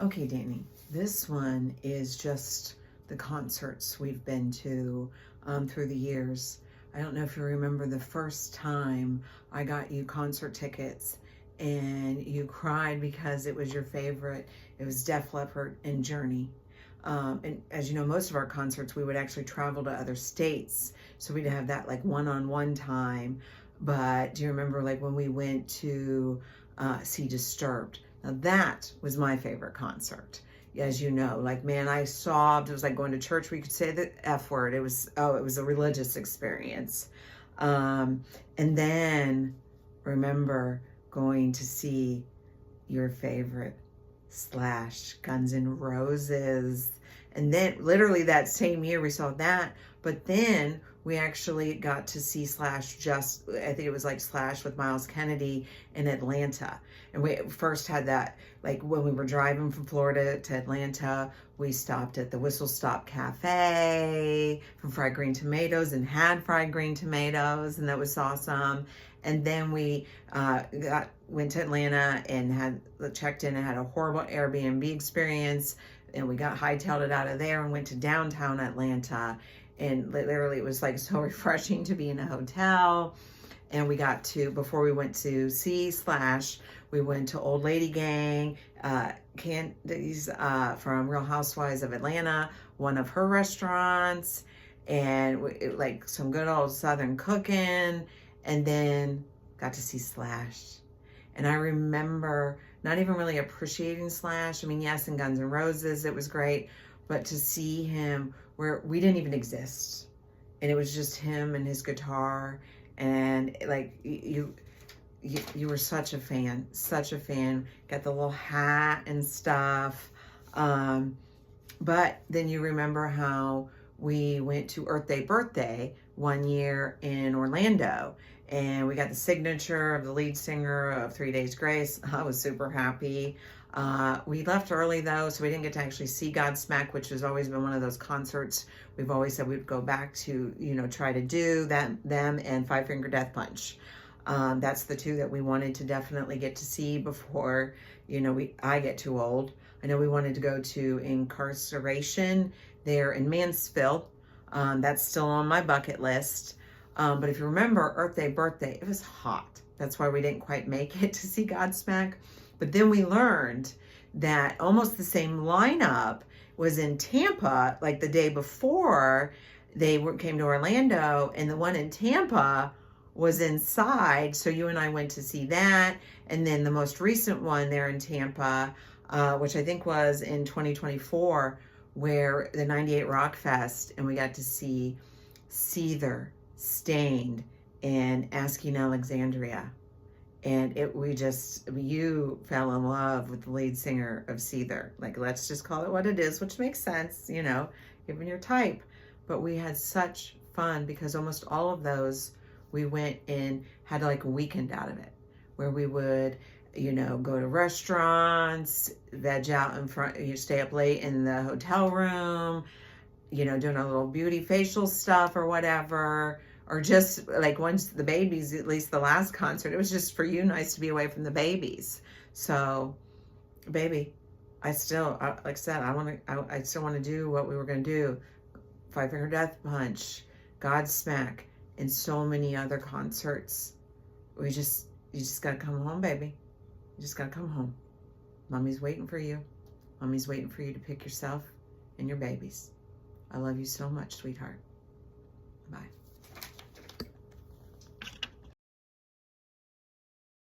Okay, Danny, this one is just the concerts we've been to through the years. I don't know if you remember the first time I got you concert tickets and you cried because it was your favorite. It was Def Leppard and Journey. And as you know, most of our concerts, we would actually travel to other states. So we'd have that like one-on-one time. But do you remember like when we went to see Disturbed? Now that was my favorite concert. As you know, like, man, I sobbed. It was like going to church where you could say the F word. It was a religious experience. Um, and then remember going to see your favorite Slash, Guns N' Roses. And then literally that same year we saw that, but then we actually got to see Slash just, I think it was like Slash with Miles Kennedy in Atlanta. And we first had that, like when we were driving from Florida to Atlanta, we stopped at the Whistle Stop Cafe from Fried Green Tomatoes and had fried green tomatoes, and that was awesome. And then we went to Atlanta and had checked in and had a horrible Airbnb experience. And we got hightailed it out of there and went to downtown Atlanta. And literally it was like so refreshing to be in a hotel. And we got to, before we went to see Slash, we went to Old Lady Gang, Candy's from Real Housewives of Atlanta, one of her restaurants, and like some good old Southern cooking, and then got to see Slash. And I remember not even really appreciating Slash. I mean, yes, in Guns N' Roses, it was great, but to see him where we didn't even exist. And it was just him and his guitar. And like, you were such a fan, got the little hat and stuff. But then you remember how we went to Earth Day Birthday one year in Orlando, and we got the signature of the lead singer of 3 Days Grace. I was super happy. We left early though, so we didn't get to actually see Godsmack, which has always been one of those concerts we've always said we'd go back to, try to do them and Five Finger Death Punch. That's the two that we wanted to definitely get to see before, I get too old. I know we wanted to go to Incarceration there in Mansfield. That's still on my bucket list. But if you remember Earth Day Birthday, it was hot. That's why we didn't quite make it to see Godsmack. But then we learned that almost the same lineup was in Tampa, like the day before they came to Orlando, and the one in Tampa was inside. So you and I went to see that. And then the most recent one there in Tampa, which I think was in 2024, where the 98 Rock Fest, and we got to see Seether, Stained, and Asking Alexandria. And you fell in love with the lead singer of Seether. Like, let's just call it what it is, which makes sense, given your type. But we had such fun because almost all of those, we went and had like a weekend out of it, where we would, go to restaurants, veg out in front, stay up late in the hotel room, doing a little beauty facial stuff or whatever. Or just like once the babies, at least the last concert, it was just for you nice to be away from the babies. So, baby, I still, like I said, I still want to do what we were going to do. Five Finger Death Punch, Godsmack, and so many other concerts. You just got to come home, baby. You just got to come home. Mommy's waiting for you. Mommy's waiting for you to pick yourself and your babies. I love you so much, sweetheart. Bye.